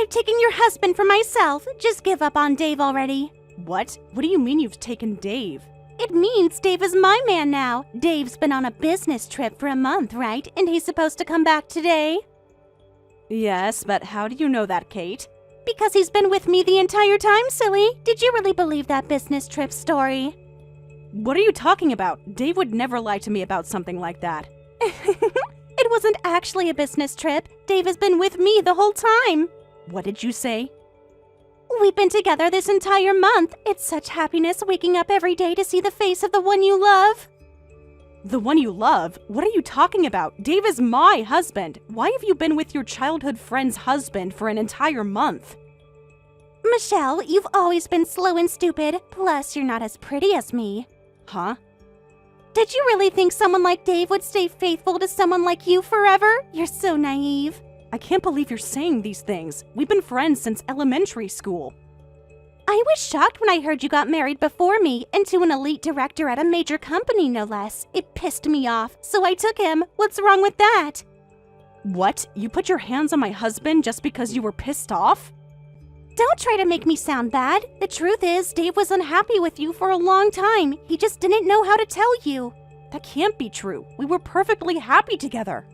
I've taken your husband for myself. Just give up on Dave already. What? What do you mean you've taken Dave? It means Dave is my man now. Dave's been on a business trip for a month, right? And he's supposed to come back today. Yes, but how do you know that, Kate? Because he's been with me the entire time, silly. Did you really believe that business trip story? What are you talking about? Dave would never lie to me about something like that. It wasn't actually a business trip. Dave has been with me the whole time. What did you say? We've been together this entire month. It's such happiness waking up every day to see the face of the one you love. The one you love? What are you talking about? Dave is my husband. Why have you been with your childhood friend's husband for an entire month? Michelle, you've always been slow and stupid. Plus, you're not as pretty as me. Huh? Did you really think someone like Dave would stay faithful to someone like you forever? You're so naive. I can't believe you're saying these things. We've been friends since elementary school. I was shocked when I heard you got married before me, and to an elite director at a major company, no less. It pissed me off, so I took him. What's wrong with that? What? You put your hands on my husband just because you were pissed off? Don't try to make me sound bad. The truth is, Dave was unhappy with you for a long time. He just didn't know how to tell you. That can't be true. We were perfectly happy together.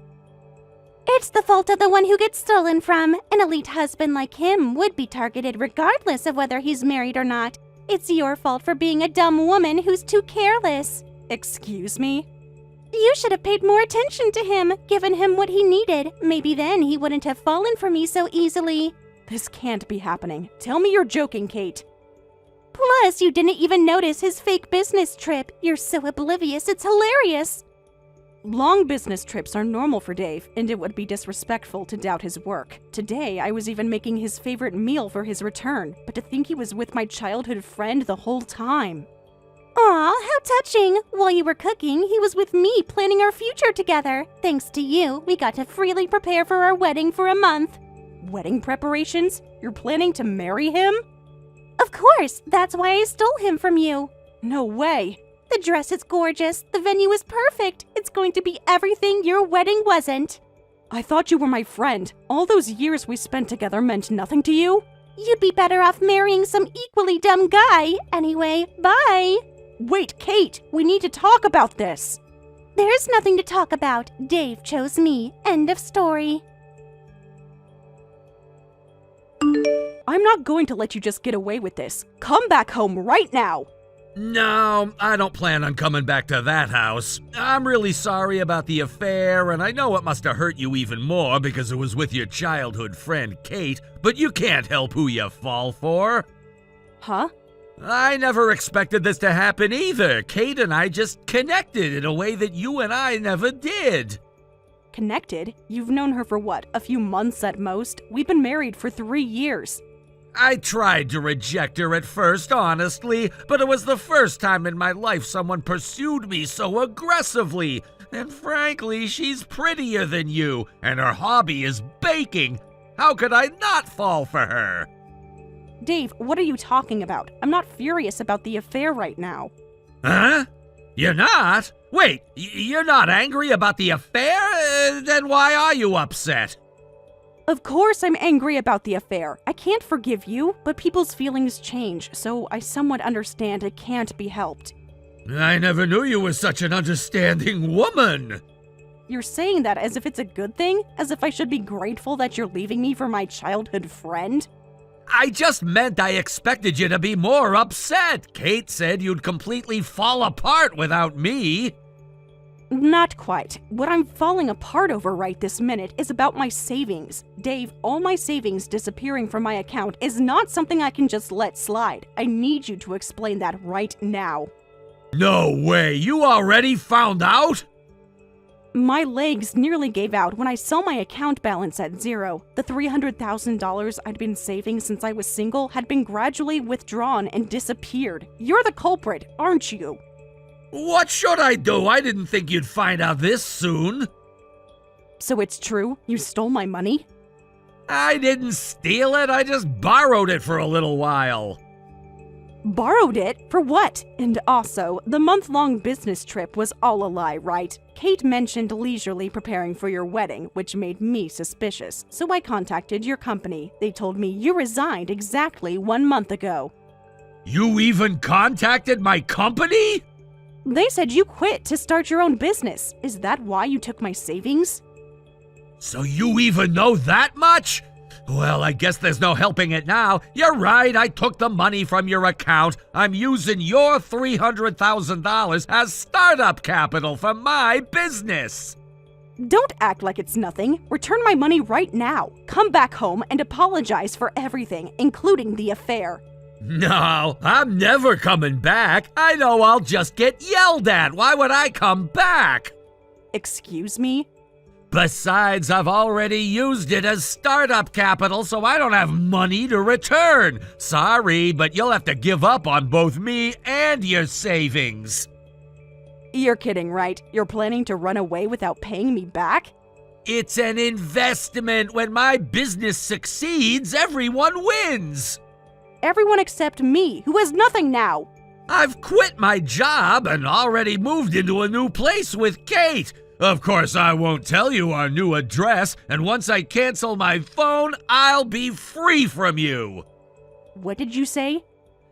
It's the fault of the one who gets stolen from. An elite husband like him would be targeted regardless of whether he's married or not. It's your fault for being a dumb woman who's too careless. Excuse me? You should have paid more attention to him, given him what he needed. Maybe then he wouldn't have fallen for me so easily. This can't be happening. Tell me you're joking, Kate. Plus, you didn't even notice his fake business trip. You're so oblivious, it's hilarious. Long business trips are normal for Dave, and it would be disrespectful to doubt his work. Today, I was even making his favorite meal for his return, but to think he was with my childhood friend the whole time. Aw, how touching! While you were cooking, he was with me planning our future together. Thanks to you, we got to freely prepare for our wedding for a month. Wedding preparations? You're planning to marry him? Of course! That's why I stole him from you. No way! The dress is gorgeous. The venue is perfect. It's going to be everything your wedding wasn't. I thought you were my friend. All those years we spent together meant nothing to you? You'd be better off marrying some equally dumb guy. Anyway, bye. Wait, Kate, we need to talk about this. There's nothing to talk about. Dave chose me. End of story. I'm not going to let you just get away with this. Come back home right now. No, I don't plan on coming back to that house. I'm really sorry about the affair, and I know it must have hurt you even more because it was with your childhood friend, Kate, but you can't help who you fall for. Huh? I never expected this to happen either. Kate and I just connected in a way that you and I never did. Connected? You've known her for what, a few months at most? We've been married for 3 years. I tried to reject her at first, honestly, but it was the first time in my life someone pursued me so aggressively. And frankly, she's prettier than you, and her hobby is baking. How could I not fall for her? Dave, what are you talking about? I'm not furious about the affair right now. Huh? You're not? Wait, you're not angry about the affair? Then why are you upset? Of course I'm angry about the affair. I can't forgive you, but people's feelings change, so I somewhat understand it can't be helped. I never knew you were such an understanding woman. You're saying that as if it's a good thing? As if I should be grateful that you're leaving me for my childhood friend? I just meant I expected you to be more upset. Kate said you'd completely fall apart without me. Not quite. What I'm falling apart over right this minute is about my savings. Dave, all my savings disappearing from my account is not something I can just let slide. I need you to explain that right now. No way, you already found out? My legs nearly gave out when I saw my account balance at zero. The $300,000 I'd been saving since I was single had been gradually withdrawn and disappeared. You're the culprit, aren't you? What should I do? I didn't think you'd find out this soon. So it's true? You stole my money? I didn't steal it, I just borrowed it for a little while. Borrowed it? For what? And also, the month-long business trip was all a lie, right? Kate mentioned leisurely preparing for your wedding, which made me suspicious, so I contacted your company. They told me you resigned exactly 1 month ago. You even contacted my company? They said you quit to start your own business. Is that why you took my savings? So you even know that much? Well, I guess there's no helping it now. You're right, I took the money from your account. I'm using your $300,000 as startup capital for my business. Don't act like it's nothing. Return my money right now. Come back home and apologize for everything, including the affair. No, I'm never coming back. I know I'll just get yelled at. Why would I come back? Excuse me? Besides, I've already used it as startup capital, so I don't have money to return. Sorry, but you'll have to give up on both me and your savings. You're kidding, right? You're planning to run away without paying me back? It's an investment. When my business succeeds, everyone wins. Everyone except me, who has nothing now. I've quit my job and already moved into a new place with Kate. Of course, I won't tell you our new address, and once I cancel my phone, I'll be free from you. What did you say?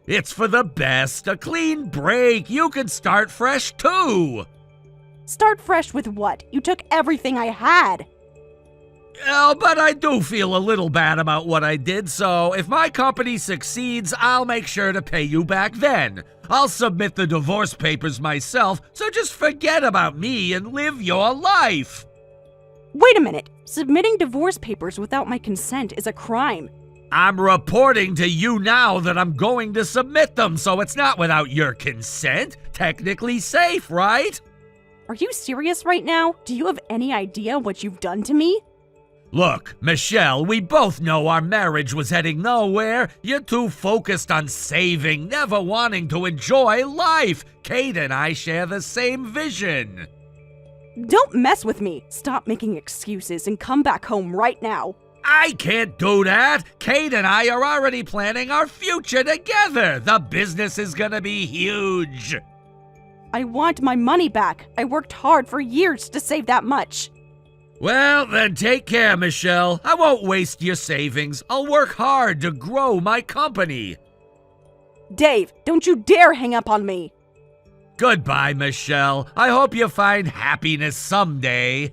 It's for the best. A clean break. You can start fresh, too. Start fresh with what? You took everything I had. Oh, but I do feel a little bad about what I did, so if my company succeeds, I'll make sure to pay you back then. I'll submit the divorce papers myself, so just forget about me and live your life. Wait a minute. Submitting divorce papers without my consent is a crime. I'm reporting to you now that I'm going to submit them, so it's not without your consent. Technically safe, right? Are you serious right now? Do you have any idea what you've done to me? Look, Michelle, we both know our marriage was heading nowhere. You're too focused on saving, never wanting to enjoy life. Kate and I share the same vision. Don't mess with me. Stop making excuses and come back home right now. I can't do that. Kate and I are already planning our future together. The business is gonna be huge. I want my money back. I worked hard for years to save that much. Well, then take care, Michelle. I won't waste your savings. I'll work hard to grow my company. Dave, don't you dare hang up on me. Goodbye, Michelle. I hope you find happiness someday.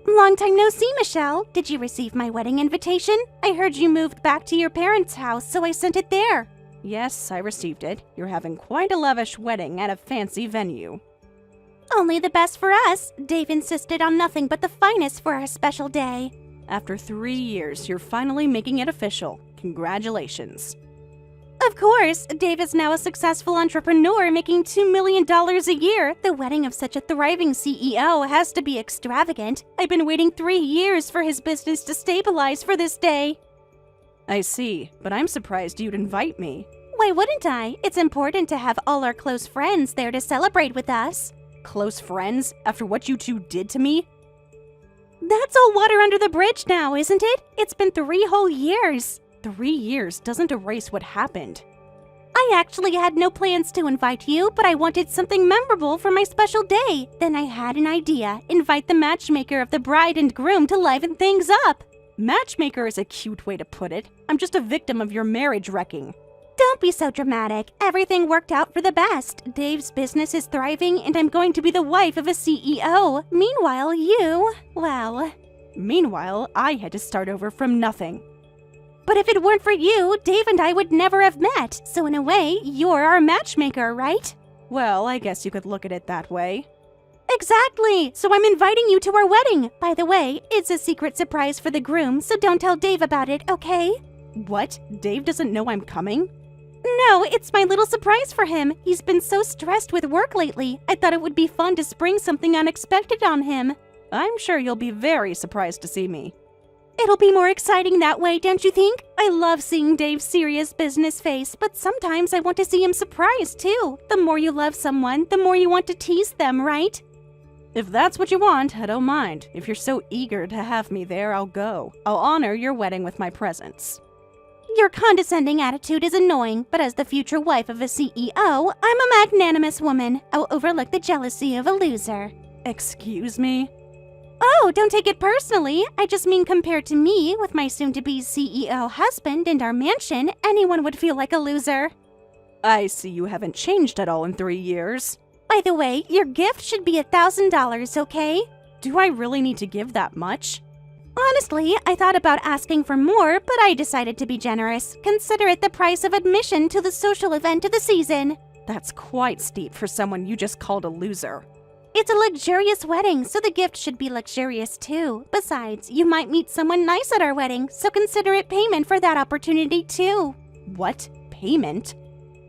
Long time no see, Michelle. Did you receive my wedding invitation? I heard you moved back to your parents' house, so I sent it there. Yes, I received it. You're having quite a lavish wedding at a fancy venue. Only the best for us. Dave insisted on nothing but the finest for our special day. After 3 years, you're finally making it official. Congratulations. Of course, Dave is now a successful entrepreneur making $2 million a year. The wedding of such a thriving CEO has to be extravagant. I've been waiting 3 years for his business to stabilize for this day. I see, but I'm surprised you'd invite me. Why wouldn't I? It's important to have all our close friends there to celebrate with us. Close friends? After what you two did to me? That's all water under the bridge now, isn't it? It's been 3 whole years. 3 years doesn't erase what happened. I actually had no plans to invite you, but I wanted something memorable for my special day. Then I had an idea. Invite the matchmaker of the bride and groom to liven things up. Matchmaker is a cute way to put it. I'm just a victim of your marriage wrecking. Don't be so dramatic. Everything worked out for the best. Dave's business is thriving, and I'm going to be the wife of a CEO. Meanwhile, Meanwhile, I had to start over from nothing. But if it weren't for you, Dave and I would never have met. So in a way, you're our matchmaker, right? Well, I guess you could look at it that way. Exactly! So I'm inviting you to our wedding. By the way, it's a secret surprise for the groom, so don't tell Dave about it, okay? What? Dave doesn't know I'm coming? No, it's my little surprise for him. He's been so stressed with work lately. I thought it would be fun to spring something unexpected on him. I'm sure you'll be very surprised to see me. It'll be more exciting that way, don't you think? I love seeing Dave's serious business face, but sometimes I want to see him surprised too. The more you love someone, the more you want to tease them, right? If that's what you want, I don't mind. If you're so eager to have me there, I'll go. I'll honor your wedding with my presence. Your condescending attitude is annoying, but as the future wife of a CEO, I'm a magnanimous woman. I'll overlook the jealousy of a loser. Excuse me? Oh, don't take it personally. I just mean compared to me, with my soon-to-be CEO husband and our mansion, anyone would feel like a loser. I see you haven't changed at all in 3 years. By the way, your gift should be $1,000, okay? Do I really need to give that much? Honestly, I thought about asking for more, but I decided to be generous. Consider it the price of admission to the social event of the season. That's quite steep for someone you just called a loser. It's a luxurious wedding, so the gift should be luxurious too. Besides, you might meet someone nice at our wedding, so consider it payment for that opportunity too. What? Payment?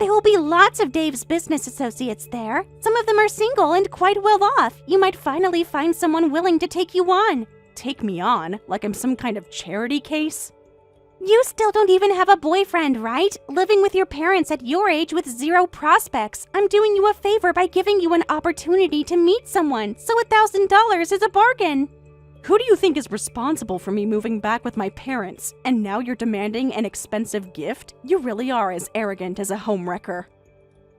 There will be lots of Dave's business associates there. Some of them are single and quite well off. You might finally find someone willing to take you on. Take me on? Like I'm some kind of charity case? You still don't even have a boyfriend, right? Living with your parents at your age with zero prospects. I'm doing you a favor by giving you an opportunity to meet someone, so $1,000 is a bargain. Who do you think is responsible for me moving back with my parents? And now you're demanding an expensive gift? You really are as arrogant as a homewrecker.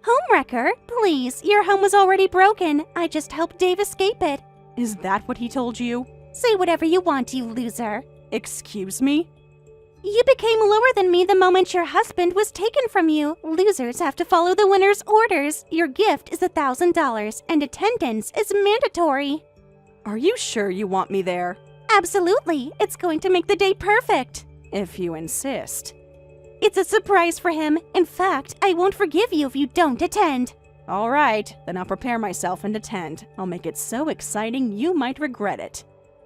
Homewrecker? Please, your home was already broken. I just helped Dave escape it. Is that what he told you? Say whatever you want, you loser. Excuse me? You became lower than me the moment your husband was taken from you. Losers have to follow the winner's orders. Your gift is $1,000, and attendance is mandatory. Are you sure you want me there? Absolutely. It's going to make the day perfect. If you insist. It's a surprise for him. In fact, I won't forgive you if you don't attend. All right, then I'll prepare myself and attend. I'll make it so exciting you might regret it.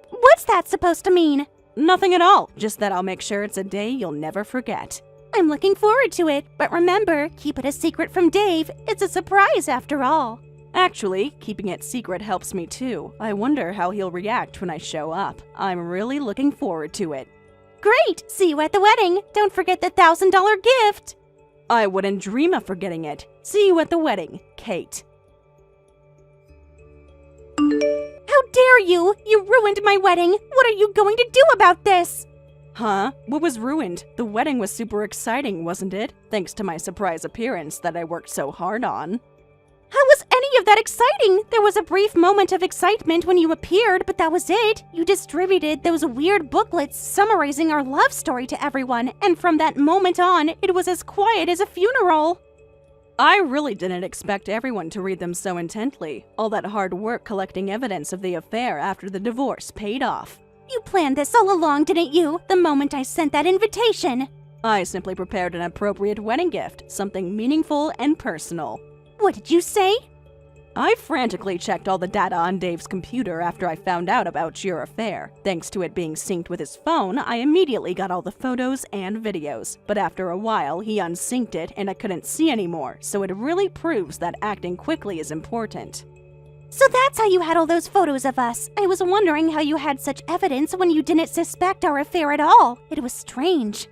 What's that supposed to mean? Nothing at all, just that I'll make sure it's a day you'll never forget. I'm looking forward to it, but remember, keep it a secret from Dave. It's a surprise after all. Actually, keeping it secret helps me too. I wonder how he'll react when I show up. I'm really looking forward to it. Great! See you at the wedding. Don't forget the $1,000 gift. I wouldn't dream of forgetting it. See you at the wedding, Kate. How dare you! You ruined my wedding! What are you going to do about this? Huh? What was ruined? The wedding was super exciting, wasn't it? Thanks to my surprise appearance that I worked so hard on. How was any of that exciting? There was a brief moment of excitement when you appeared, but that was it. You distributed those weird booklets summarizing our love story to everyone, and from that moment on, it was as quiet as a funeral. I really didn't expect everyone to read them so intently. All that hard work collecting evidence of the affair after the divorce paid off. You planned this all along, didn't you? The moment I sent that invitation. I simply prepared an appropriate wedding gift, something meaningful and personal. What did you say? I frantically checked all the data on Dave's computer after I found out about your affair. Thanks to it being synced with his phone, I immediately got all the photos and videos. But after a while, he unsynced it and I couldn't see anymore, so it really proves that acting quickly is important. So that's how you had all those photos of us. I was wondering how you had such evidence when you didn't suspect our affair at all. It was strange.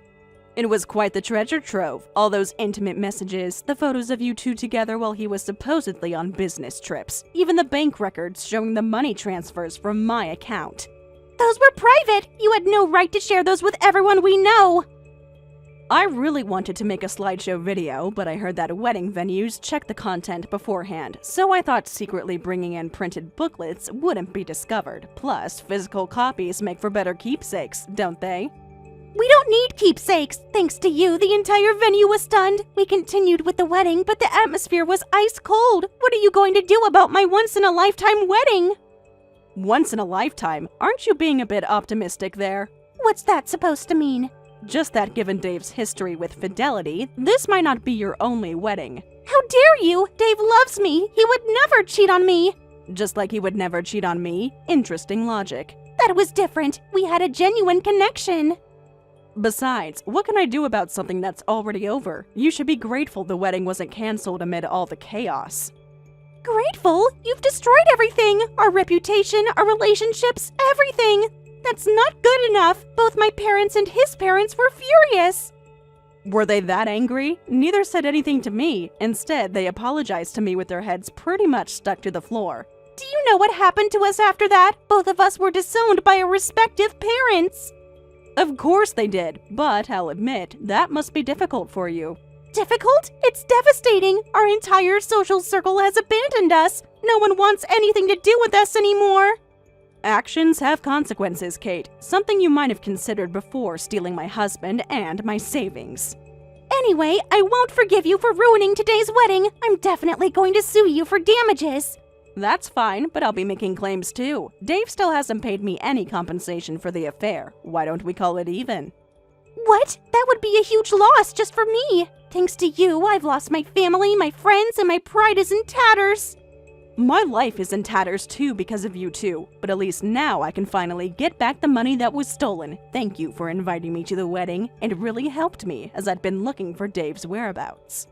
It was quite the treasure trove. All those intimate messages, the photos of you two together while he was supposedly on business trips, even the bank records showing the money transfers from my account. Those were private! You had no right to share those with everyone we know! I really wanted to make a slideshow video, but I heard that wedding venues check the content beforehand, so I thought secretly bringing in printed booklets wouldn't be discovered. Plus, physical copies make for better keepsakes, don't they? We don't need keepsakes. Thanks to you, the entire venue was stunned. We continued with the wedding, but the atmosphere was ice cold. What are you going to do about my once-in-a-lifetime wedding? Once in a lifetime? Aren't you being a bit optimistic there? What's that supposed to mean? Just that given Dave's history with fidelity, this might not be your only wedding. How dare you? Dave loves me. He would never cheat on me. Just like he would never cheat on me? Interesting logic. That was different. We had a genuine connection. Besides, what can I do about something that's already over? You should be grateful the wedding wasn't canceled amid all the chaos. Grateful? You've destroyed everything! Our reputation, our relationships, everything! That's not good enough! Both my parents and his parents were furious! Were they that angry? Neither said anything to me. Instead, they apologized to me with their heads pretty much stuck to the floor. Do you know what happened to us after that? Both of us were disowned by our respective parents! Of course they did, but I'll admit, that must be difficult for you. Difficult? It's devastating. Our entire social circle has abandoned us. No one wants anything to do with us anymore. Actions have consequences, Kate. Something you might have considered before stealing my husband and my savings. Anyway, I won't forgive you for ruining today's wedding. I'm definitely going to sue you for damages. That's fine, but I'll be making claims too. Dave still hasn't paid me any compensation for the affair. Why don't we call it even? What? That would be a huge loss just for me. Thanks to you, I've lost my family, my friends, and my pride is in tatters. My life is in tatters too because of you two, but at least now I can finally get back the money that was stolen. Thank you for inviting me to the wedding. It really helped me as I'd been looking for Dave's whereabouts.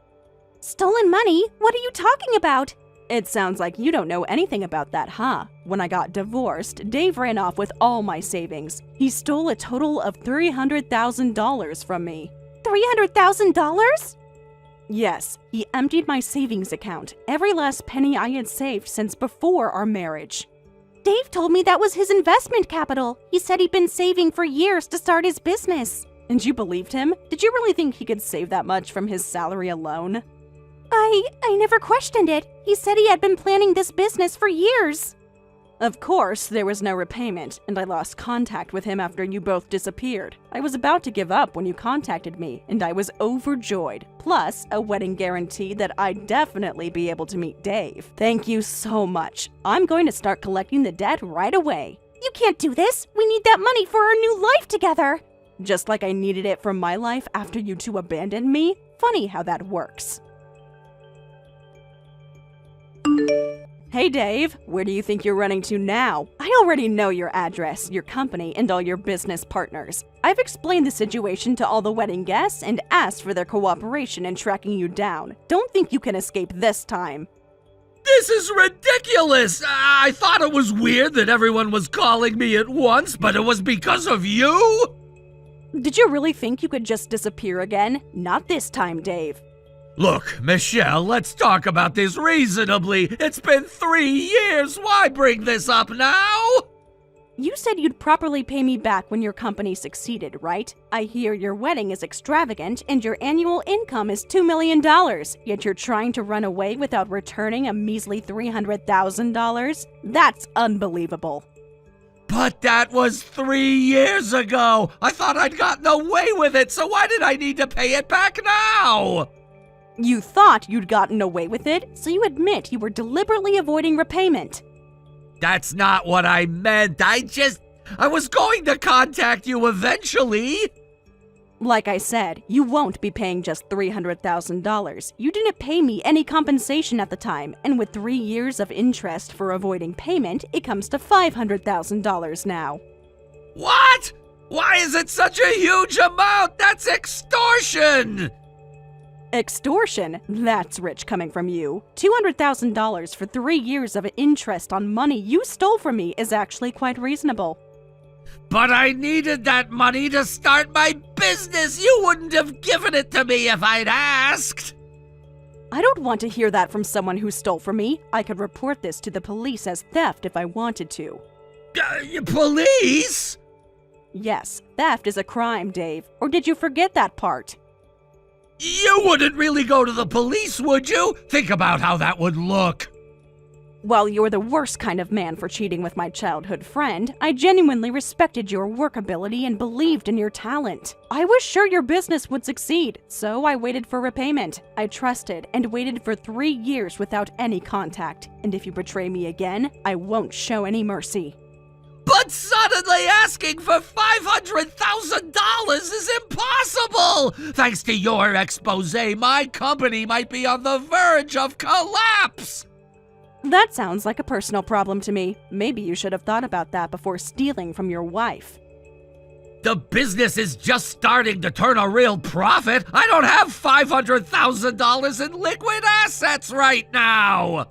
Stolen money? What are you talking about? It sounds like you don't know anything about that, huh? When I got divorced, Dave ran off with all my savings. He stole a total of $300,000 from me. $300,000? Yes, he emptied my savings account, every last penny I had saved since before our marriage. Dave told me that was his investment capital. He said he'd been saving for years to start his business. And you believed him? Did you really think he could save that much from his salary alone? I never questioned it. He said he had been planning this business for years. Of course, there was no repayment, and I lost contact with him after you both disappeared. I was about to give up when you contacted me, and I was overjoyed. Plus, a wedding guarantee that I'd definitely be able to meet Dave. Thank you so much. I'm going to start collecting the debt right away. You can't do this. We need that money for our new life together. Just like I needed it for my life after you two abandoned me? Funny how that works. Hey Dave, where do you think you're running to now? I already know your address, your company, and all your business partners. I've explained the situation to all the wedding guests and asked for their cooperation in tracking you down. Don't think you can escape this time. This is ridiculous! I thought it was weird that everyone was calling me at once, but it was because of you? Did you really think you could just disappear again? Not this time, Dave. Look, Michelle, let's talk about this reasonably. It's been 3 years. Why bring this up now? You said you'd properly pay me back when your company succeeded, right? I hear your wedding is extravagant and your annual income is $2 million, yet you're trying to run away without returning a measly $300,000? That's unbelievable. But that was 3 years ago. I thought I'd gotten away with it, so why did I need to pay it back now? You thought you'd gotten away with it, so you admit you were deliberately avoiding repayment. That's not what I meant. I was going to contact you eventually. Like I said, you won't be paying just $300,000. You didn't pay me any compensation at the time, and with 3 years of interest for avoiding payment, it comes to $500,000 now. What? Why is it such a huge amount? That's extortion! Extortion? That's rich coming from you. $200,000 for 3 years of interest on money you stole from me is actually quite reasonable. But I needed that money to start my business. You wouldn't have given it to me if I'd asked. I don't want to hear that from someone who stole from me. I could report this to the police as theft if I wanted to. Police? Yes, theft is a crime, Dave. Or did you forget that part? You wouldn't really go to the police, would you? Think about how that would look. While you're the worst kind of man for cheating with my childhood friend, I genuinely respected your work ability and believed in your talent. I was sure your business would succeed, so I waited for repayment. I trusted and waited for 3 years without any contact. And if you betray me again, I won't show any mercy. But suddenly asking for $500,000 is impossible! Thanks to your expose, my company might be on the verge of collapse! That sounds like a personal problem to me. Maybe you should have thought about that before stealing from your wife. The business is just starting to turn a real profit. I don't have $500,000 in liquid assets right now!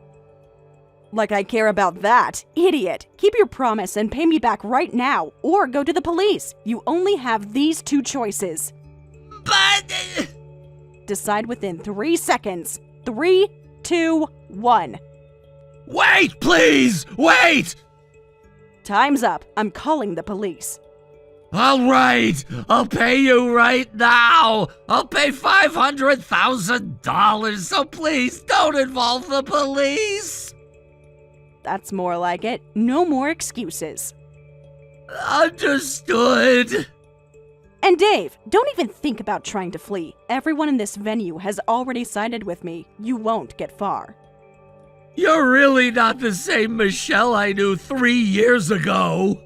Like I care about that. Idiot. Keep your promise and pay me back right now, or go to the police. You only have these 2 choices. But... Decide within 3 seconds. 3, 2, 1. Wait, please! Wait! Time's up. I'm calling the police. All right, I'll pay you right now. I'll pay $500,000, so please don't involve the police. That's more like it. No more excuses. Understood. And Dave, don't even think about trying to flee. Everyone in this venue has already sided with me. You won't get far. You're really not the same Michelle I knew 3 years ago.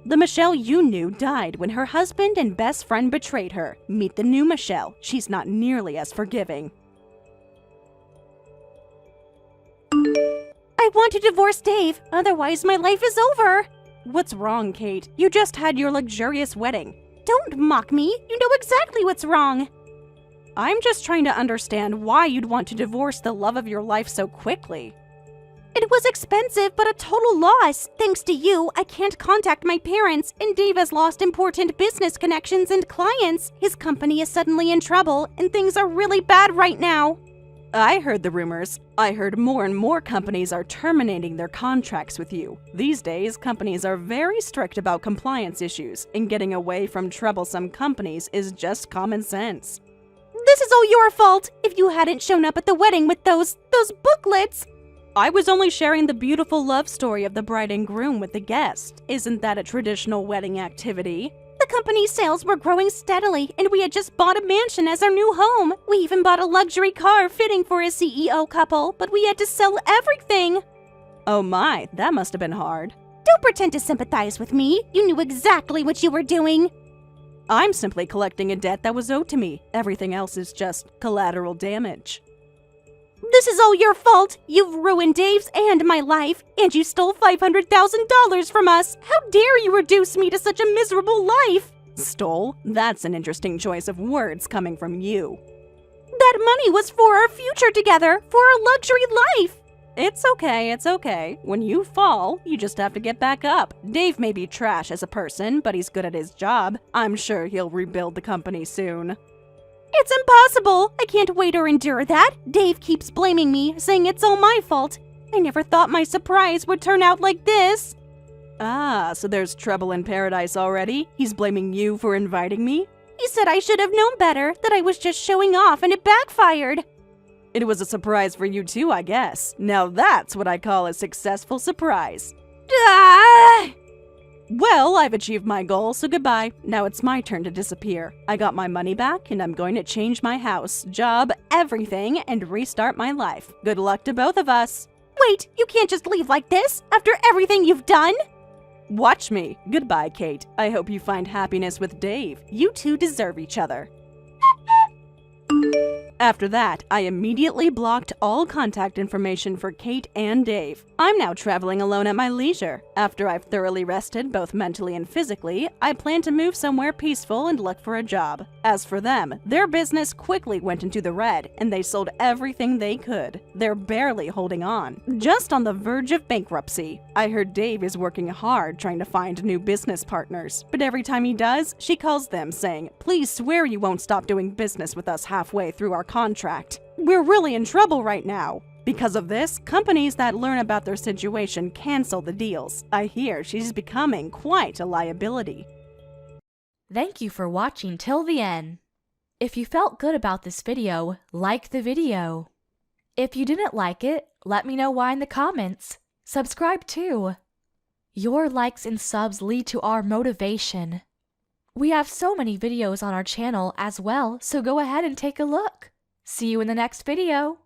The Michelle you knew died when her husband and best friend betrayed her. Meet the new Michelle. She's not nearly as forgiving. I want to divorce Dave, otherwise my life is over. What's wrong, Kate? You just had your luxurious wedding. Don't mock me. You know exactly what's wrong. I'm just trying to understand why you'd want to divorce the love of your life so quickly. It was expensive, but a total loss. Thanks to you, I can't contact my parents, and Dave has lost important business connections and clients. His company is suddenly in trouble, and things are really bad right now. I heard the rumors. I heard more and more companies are terminating their contracts with you. These days, companies are very strict about compliance issues, and getting away from troublesome companies is just common sense. This is all your fault. If you hadn't shown up at the wedding with those booklets. I was only sharing the beautiful love story of the bride and groom with the guest. Isn't that a traditional wedding activity? The company's sales were growing steadily, and we had just bought a mansion as our new home. We even bought a luxury car fitting for a CEO couple, but we had to sell everything. Oh my, that must have been hard. Don't pretend to sympathize with me. You knew exactly what you were doing. I'm simply collecting a debt that was owed to me. Everything else is just collateral damage. This is all your fault. You've ruined Dave's and my life, and you stole $500,000 from us. How dare you reduce me to such a miserable life? Stole? That's an interesting choice of words coming from you. That money was for our future together, for our luxury life. It's okay. When you fall, you just have to get back up. Dave may be trash as a person, but he's good at his job. I'm sure he'll rebuild the company soon. It's impossible! I can't wait or endure that. Dave keeps blaming me, saying it's all my fault. I never thought my surprise would turn out like this. Ah, so there's trouble in paradise already? He's blaming you for inviting me? He said I should have known better, that I was just showing off and it backfired. It was a surprise for you too, I guess. Now that's what I call a successful surprise. Ah! Well, I've achieved my goal, so goodbye. Now it's my turn to disappear. I got my money back, and I'm going to change my house, job, everything, and restart my life. Good luck to both of us. Wait, you can't just leave like this, after everything you've done? Watch me. Goodbye, Kate. I hope you find happiness with Dave. You two deserve each other. After that, I immediately blocked all contact information for Kate and Dave. I'm now traveling alone at my leisure. After I've thoroughly rested, both mentally and physically, I plan to move somewhere peaceful and look for a job. As for them, their business quickly went into the red, and they sold everything they could. They're barely holding on, just on the verge of bankruptcy. I heard Dave is working hard trying to find new business partners, but every time he does, she calls them saying, "Please swear you won't stop doing business with us halfway through our contract. We're really in trouble right now." Because of this, companies that learn about their situation cancel the deals. I hear she's becoming quite a liability. Thank you for watching till the end. If you felt good about this video, like the video. If you didn't like it, let me know why in the comments. Subscribe too. Your likes and subs lead to our motivation. We have so many videos on our channel as well, so go ahead and take a look. See you in the next video.